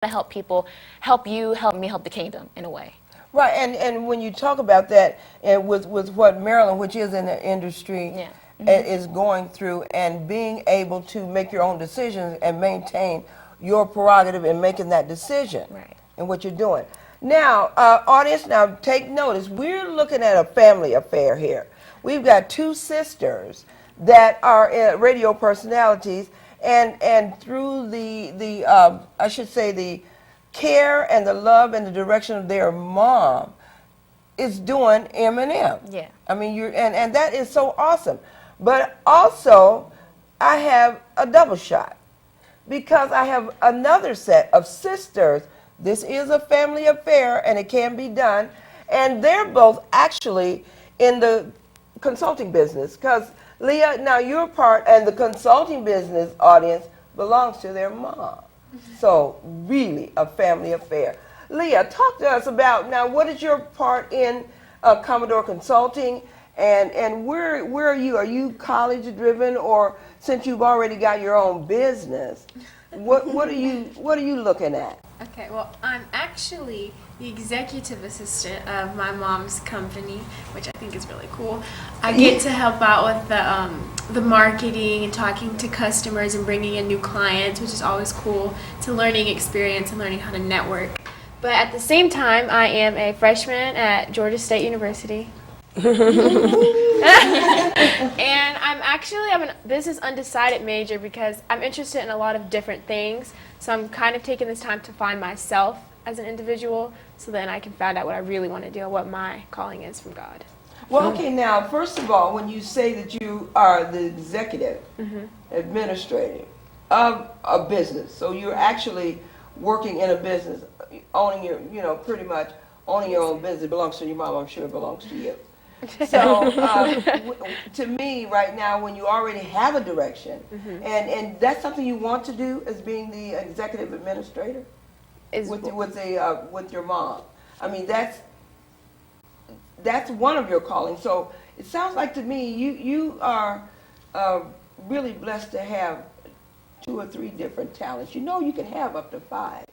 to help people, help you, help me, help the kingdom in a way. Right, and when you talk about that, and with what Maryland, which is in the industry, Yeah. is going through, and being able to make your own decisions and maintain your prerogative in making that decision, Right. and what you're doing. Now, audience, now take notice. We're looking at a family affair here. We've got two sisters that are radio personalities, and through the I should say the care and the love and the direction of their mom is doing M&M. Yeah. I mean, and that is so awesome. But also, I have a double shot because I have another set of sisters. This is a family affair, and it can be done. And they're both actually in the consulting business. Because, Leah, now you're part, and the consulting business audience belongs to their mom. So, really a family affair. Leah, talk to us about, now, what is your part in Commodore Consulting? And where are you? Are you college driven, or since you've already got your own business, what are you looking at? Okay, well, I'm actually the executive assistant of my mom's company, which I think is really cool. I get to help out with the marketing and talking to customers and bringing in new clients, which is always cool. It's a learning experience and learning how to network. But at the same time, I am a freshman at Georgia State University. And I'm a business undecided major because I'm interested in a lot of different things. So I'm kind of taking this time to find myself as an individual so then I can find out what I really want to do and what my calling is from God. Well, okay, now, first of all, when you say that you are the executive administrator of a business, so you're actually working in a business, owning your, pretty much owning your own business. It belongs to your mom, I'm sure it belongs to you. So to me right now, when you already have a direction, and that's something you want to do as being the executive administrator with your mom. I mean, that's one of your callings. So it sounds like to me you are really blessed to have 2 or 3 different talents. You know you can have up to 5.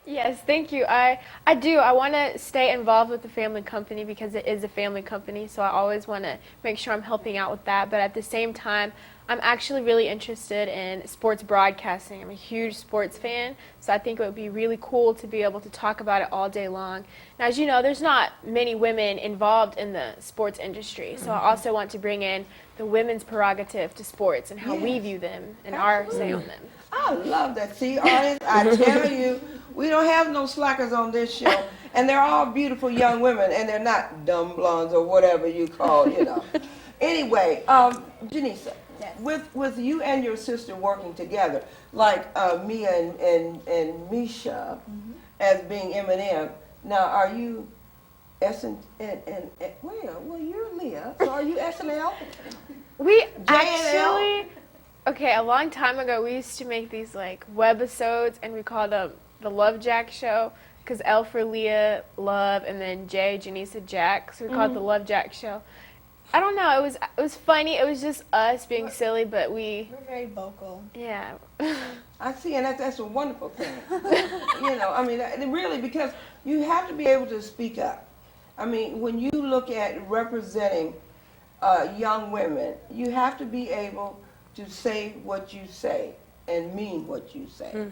Yes, thank you. I do. I want to stay involved with the family company because it is a family company, so I always want to make sure I'm helping out with that. But at the same time, I'm actually really interested in sports broadcasting. I'm a huge sports fan, so I think it would be really cool to be able to talk about it all day long. Now, as you know, there's not many women involved in the sports industry, so I also want to bring in the women's prerogative to sports and how we view them and our say on them. I love that. See, artists, I tell you, we don't have no slackers on this show, and they're all beautiful young women, and they're not dumb blondes or whatever you call, Anyway, Janisa, yes. with you and your sister working together, like Mia and Misha, as being M&M, now are you well, you're Leah, so are you SNL? We JNL? actually, okay, a long time ago, we used to make these like webisodes, and we called them the Love Jack Show, because L for Leah, Love, and then J, Janisa, Jack, so we called it the Love Jack Show. I don't know, it was funny, it was just us being silly, but We're very vocal. yeah. I see, and that's a wonderful thing. I mean, really, because you have to be able to speak up. I mean, when you look at representing young women, you have to be able to say what you say and mean what you say.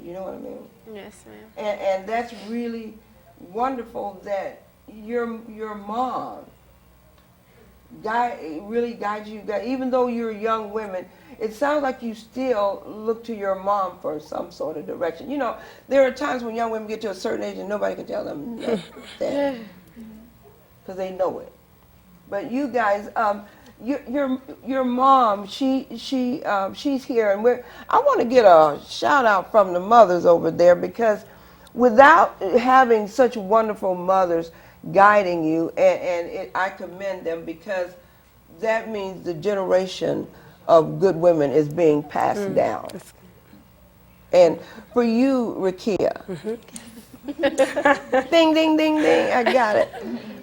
You know what I mean? Yes, ma'am. And that's really wonderful that your mom really guides you. Even though you're young women, it sounds like you still look to your mom for some sort of direction. There are times when young women get to a certain age and nobody can tell them that because they know it. But you guys, your mom, she's here, and I want to get a shout out from the mothers over there, because without having such wonderful mothers guiding you, and I commend them, because that means the generation of good women is being passed down. And for you, Rakia, ding, ding, ding, ding, I got it.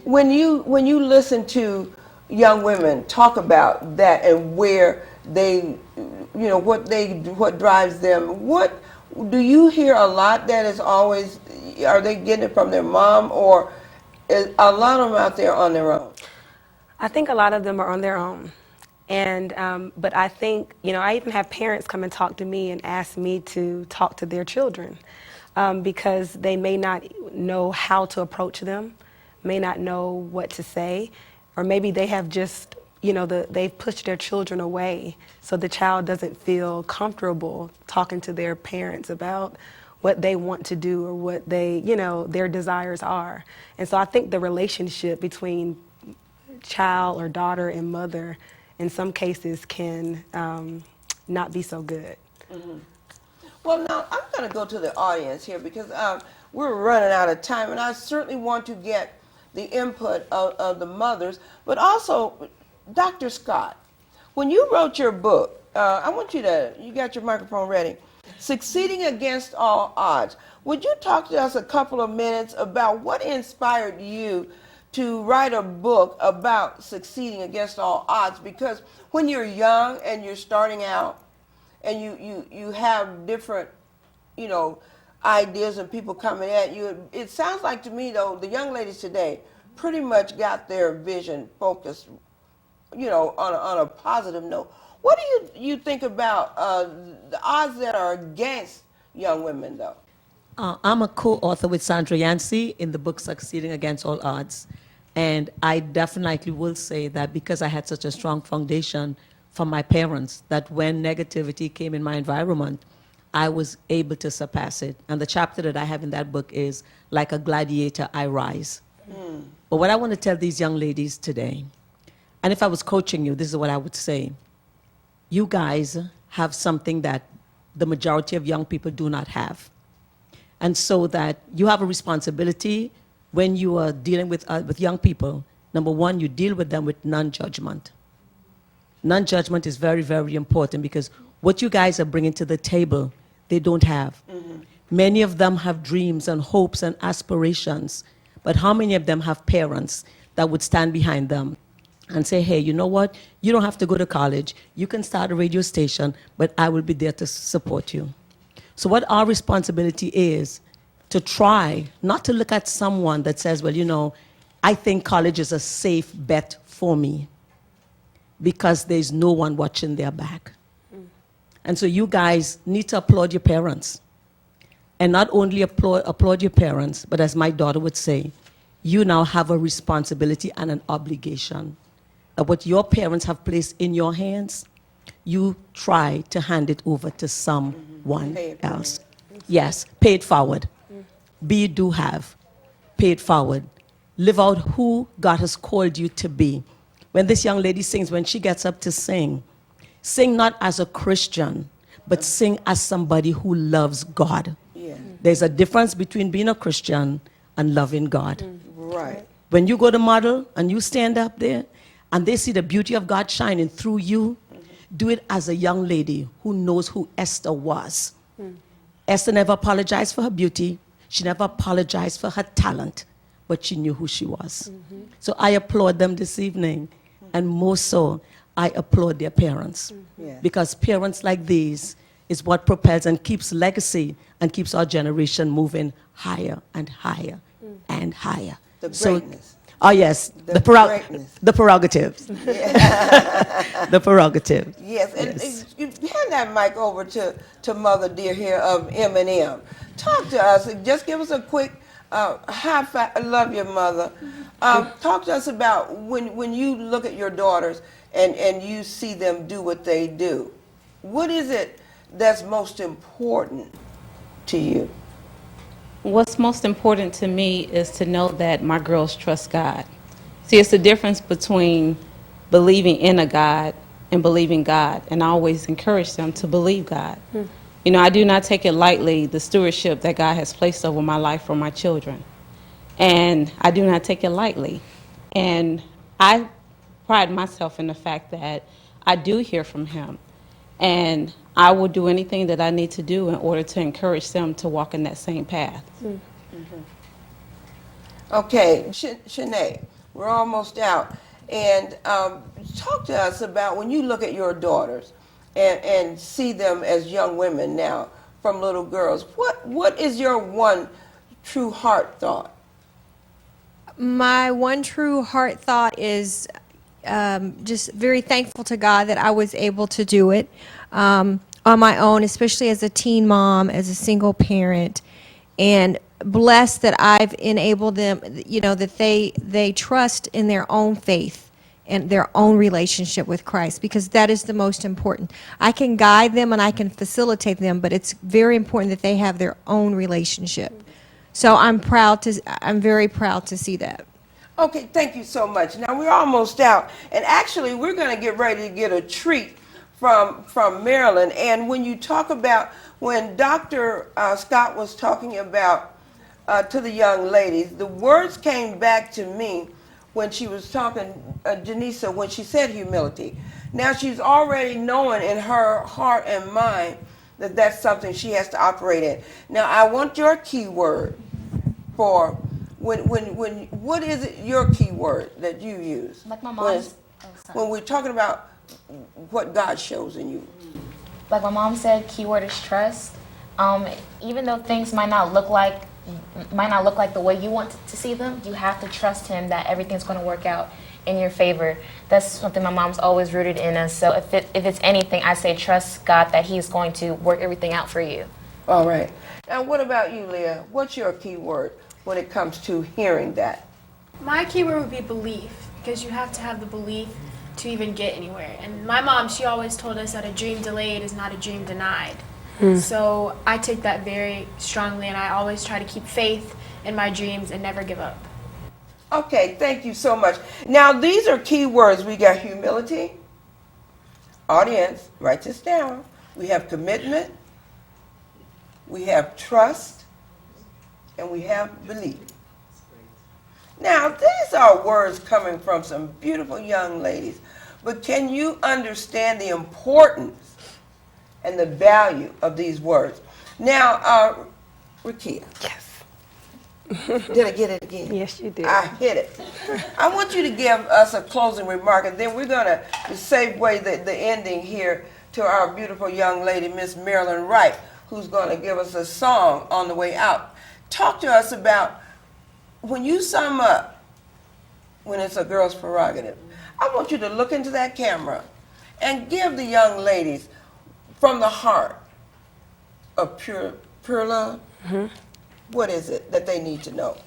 When you listen to young women talk about that and where they what drives them. What do you hear a lot that is always, are they getting it from their mom, or is a lot of them out there on their own? I think a lot of them are on their own. And, but I think, I even have parents come and talk to me and ask me to talk to their children because they may not know how to approach them, may not know what to say, or maybe they have just, they've pushed their children away so the child doesn't feel comfortable talking to their parents about what they want to do or what they, their desires are. And so I think the relationship between child or daughter and mother in some cases can not be so good. Mm-hmm. Well, now I'm going to go to the audience here because we're running out of time, and I certainly want to get the input of the mothers, but also Dr. Scott, when you wrote your book, I want you got your microphone ready, Succeeding Against All Odds. Would you talk to us a couple of minutes about what inspired you to write a book about succeeding against all odds? Because when you're young and you're starting out and you have different, ideas and people coming at you, it sounds like to me, though, the young ladies today pretty much got their vision focused, on a positive note. What do you think about the odds that are against young women, though? I'm a co-author with Sandra Yancey in the book Succeeding Against All Odds. And I definitely will say that because I had such a strong foundation from my parents, that when negativity came in my environment, I was able to surpass it. And the chapter that I have in that book is, like a gladiator, I rise. But what I want to tell these young ladies today, and if I was coaching you, this is what I would say. You guys have something that the majority of young people do not have. And so that you have a responsibility when you are dealing with young people. Number one, you deal with them with non-judgment. Non-judgment is very, very important because what you guys are bringing to the table, they don't have. Mm-hmm. Many of them have dreams and hopes and aspirations, but how many of them have parents that would stand behind them and say, hey, you know what? You don't have to go to college. You can start a radio station, but I will be there to support you. So what our responsibility is to try not to look at someone that says, well, I think college is a safe bet for me because there's no one watching their back. And so you guys need to applaud your parents. And not only applaud your parents, but as my daughter would say, you now have a responsibility and an obligation that what your parents have placed in your hands, you try to hand it over to someone else. Yes, pay it forward. Be, do, have. Pay it forward. Live out who God has called you to be. When this young lady sings, when she gets up to sing not as a Christian, but sing as somebody who loves God. Yeah. There's a difference between being a Christian and loving God. Right. When you go to model and you stand up there and they see the beauty of God shining through you, do it as a young lady who knows who Esther was. Esther never apologized for her beauty. She never apologized for her talent, but she knew who she was. So I applaud them this evening, and more so, I applaud their parents. Yeah. Because parents like these is what propels and keeps legacy and keeps our generation moving higher and higher and higher. The greatness. Oh yes, the greatness. the prerogatives. The prerogative. Yes, and Yes. you hand that mic over to Mother Dear here of M&M. Talk to us. Just give us a quick high five. I love your mother. Talk to us about when you look at your daughters and you see them do what they do. What is it that's most important to you? What's most important to me is to know that my girls trust God. See, it's the difference between believing in a God and believing God, and I always encourage them to believe God. I do not take it lightly, the stewardship that God has placed over my life for my children. And I do not take it lightly. And I pride myself in the fact that I do hear from Him. And I will do anything that I need to do in order to encourage them to walk in that same path. Okay, Shanae, we're almost out. And talk to us about when you look at your daughters, and see them as young women now from little girls, what is your one true heart thought? My one true heart thought is just very thankful to God that I was able to do it on my own, especially as a teen mom, as a single parent, and blessed that I've enabled them, you know, that they trust in their own faith and their own relationship with Christ, because that is the most important. I can guide them and I can facilitate them, but it's very important that they have their own relationship. So I'm very proud to see that. Okay, thank you so much. Now we're almost out, and actually we're going to get ready to get a treat from Maryland. And when you talk about, when Dr. Scott was talking about to the young ladies, the words came back to me when she was talking, Janisa, when she said humility. Now she's already knowing in her heart and mind that that's something she has to operate in. Now I want your key word for what is it, your key word that you use? Like my mom's. When we're talking about what God shows in you. Like my mom said, keyword is trust. Even though things might not look like the way you want to see them, you have to trust Him that everything's going to work out in your favor. That's something my mom's always rooted in us. So if it's anything, I say trust God that He's going to work everything out for you. All right. Now, what about you, Leah? What's your key word when it comes to hearing that? My keyword would be belief, because you have to have the belief to even get anywhere. And my mom, she always told us that a dream delayed is not a dream denied. So I take that very strongly, and I always try to keep faith in my dreams and never give up. Okay, thank you so much. Now, these are key words. We got humility. Audience, write this down. We have commitment. We have trust. And we have belief. Now, these are words coming from some beautiful young ladies. But can you understand the importance and the value of these words? Now, Rakia. Yes. Did I get it again? Yes, you did. I hit it. I want you to give us a closing remark, and then we're going to segue the ending here to our beautiful young lady, Miss Marilyn Wright, who's going to give us a song on the way out. Talk to us about, when you sum up, when it's a girl's prerogative, I want you to look into that camera and give the young ladies from the heart of pure love. What is it that they need to know?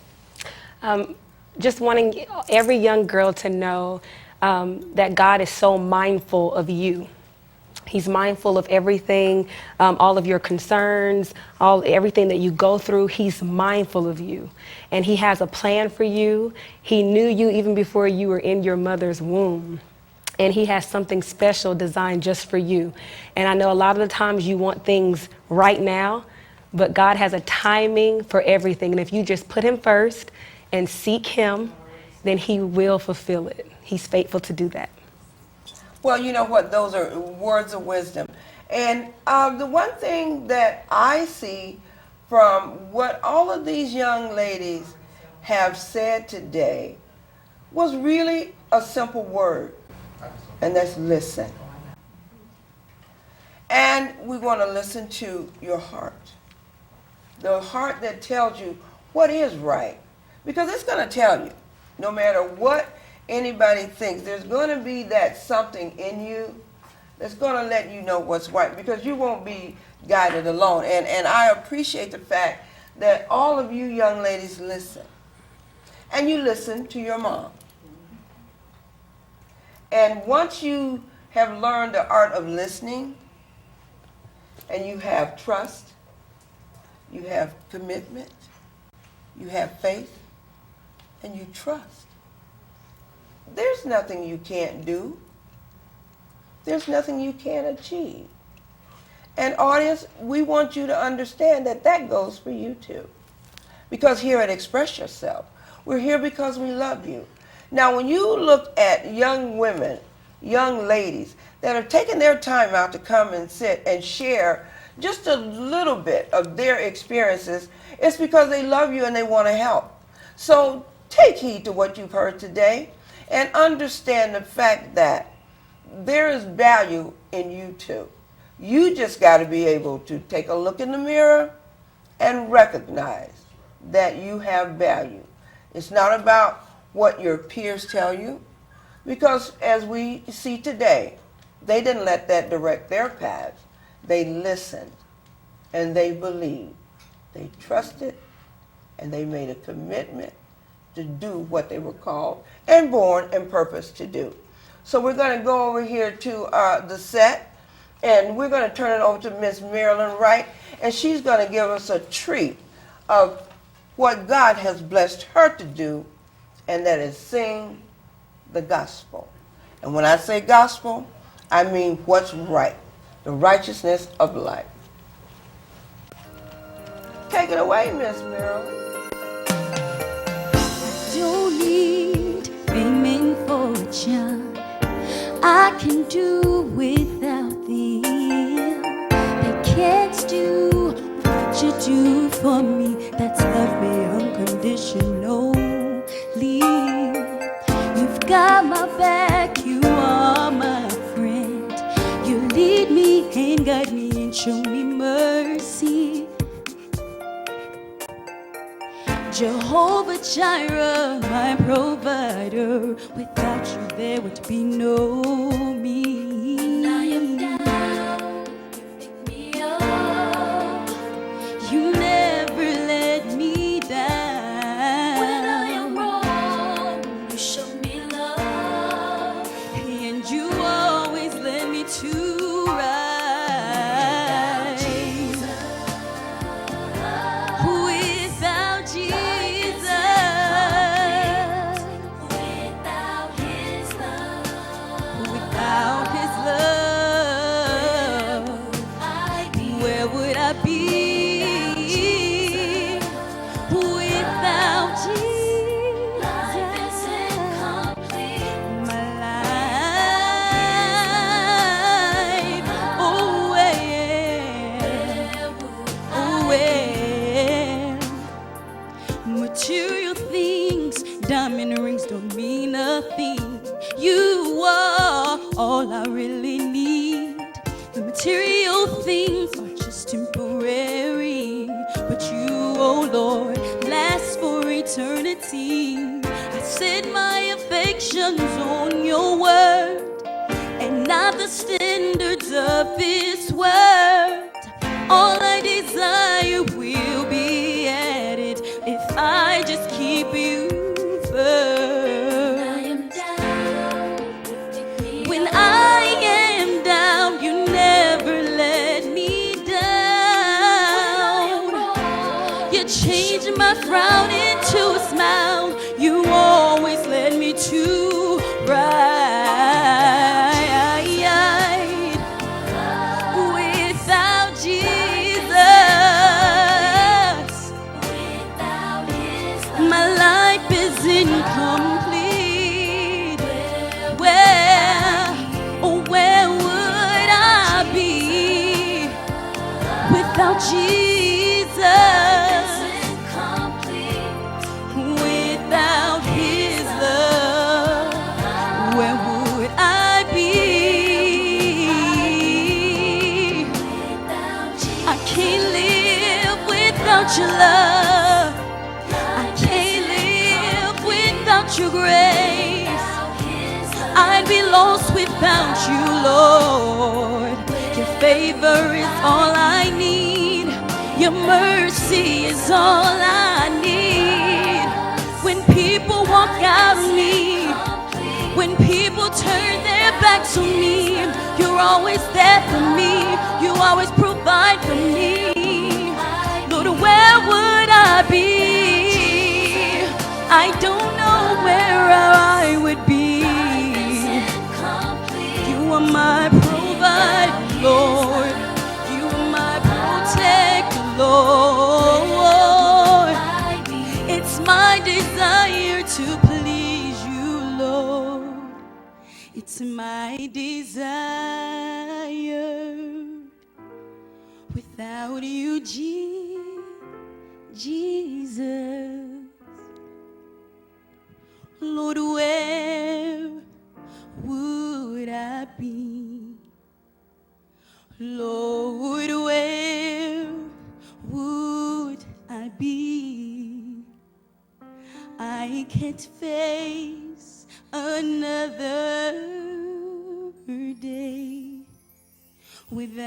Just wanting every young girl to know that God is so mindful of you. He's mindful of everything, all of your concerns, everything that you go through. He's mindful of you, and He has a plan for you. He knew you even before you were in your mother's womb, and He has something special designed just for you. And I know a lot of the times you want things right now, but God has a timing for everything, and if you just put Him first and seek Him, then He will fulfill it. He's faithful to do that. Well, you know what? Those are words of wisdom. And the one thing that I see from what all of these young ladies have said today was really a simple word, and that's listen. And we want to listen to your heart. The heart that tells you what is right. Because it's going to tell you, no matter what anybody thinks, there's going to be that something in you that's going to let you know what's right, because you won't be guided alone. And I appreciate the fact that all of you young ladies listen. And you listen to your mom. And once you have learned the art of listening, and you have trust, you have commitment, you have faith, and you trust, there's nothing you can't do. There's nothing you can't achieve. And audience, we want you to understand that that goes for you too. Because here at Express Yourself, we're here because we love you. Now, when you look at young women, young ladies that have taken their time out to come and sit and share just a little bit of their experiences, it's because they love you and they want to help. So take heed to what you've heard today and understand the fact that there is value in you too. You just got to be able to take a look in the mirror and recognize that you have value. It's not about what your peers tell you, because as we see today, they didn't let that direct their paths. They listened and they believed. They trusted and they made a commitment to do what they were called and born and purposed to do. So we're going to go over here to the set, and we're going to turn it over to Miss Marilyn Wright, and she's going to give us a treat of what God has blessed her to do, and that is sing the gospel. And when I say gospel, I mean what's right, the righteousness of life. Take it away, Miss Marilyn. Don't need fame and fortune. I can do without them. They can't do what you do for me. That's love me unconditionally. You've got my back, you are my friend. You lead me and guide me and show me mercy. Jehovah Jireh, my provider. Without you there would be no me. When I am down, you pick me up. You never let me down. When I am wrong, you show me love. And you always led me to right. Material things, diamond rings don't mean nothing. You are all I really need. The material things are just temporary, but you, oh Lord, last for eternity. I set my affections on your word and not the standards of this world. All I desire will be added if I just keep you first. When I am down, you never let me down. You change my frown into a smile. You always led me to right. Without Jesus, my life is incomplete. Where would I be without Jesus? Without His love, where would I be? I can't live without your love. I can't live without your grace. I'd be lost without you, Lord. Your favor is all I need. Your mercy is all I need. When people walk out on me, when people turn their backs on me, you're always there for me. You always provide for me. Lord, where would I be? I don't know where I would be. You are my provider, Lord. You are my protector, Lord. It's my desire to please you, Lord. It's my desire. Without you, Jesus, Lord, where would I be? Lord, I can't face another day without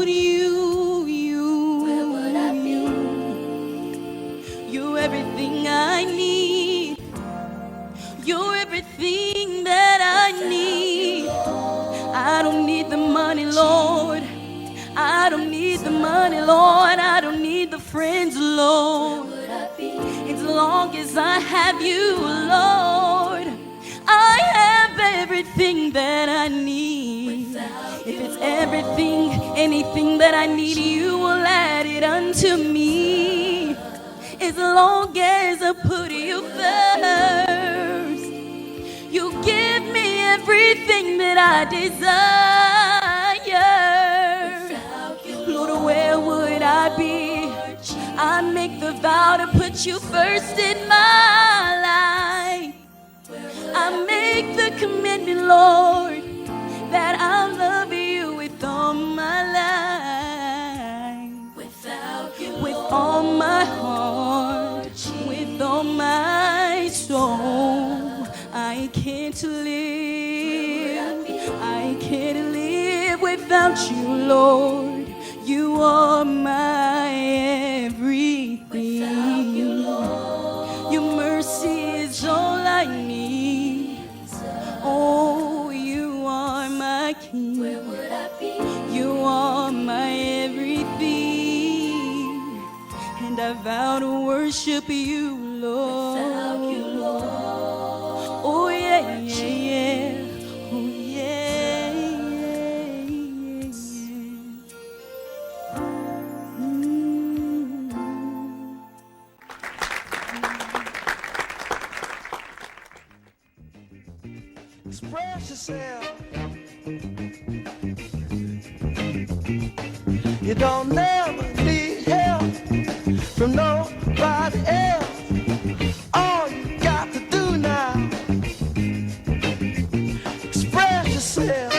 you. Where would I be? You're everything I need. You're everything that I need. I don't need the money, Lord. I don't need the money, Lord. I don't need the friends, Lord. As long as I have you, Lord, I have everything that I need. If it's everything, anything that I need, you will add it unto me. As long as I put you first, you give me everything that I desire. Lord, where would I be? I make the vow to put you first in my life. I make the commitment, Lord, that I'll love you with all my life. Without you, with all my heart, with all my soul, I can't live. I can't live without you, Lord. You are my everything. Your mercy is all I need. Oh, you are my King. Where would I be? You are my everything. And I vow to worship you, Lord. Without you, Lord. Oh, yeah, yeah, yeah. Oh, yeah, yeah, yeah. Express yourself. You don't never need help from nobody else. All you got to do now, express yourself.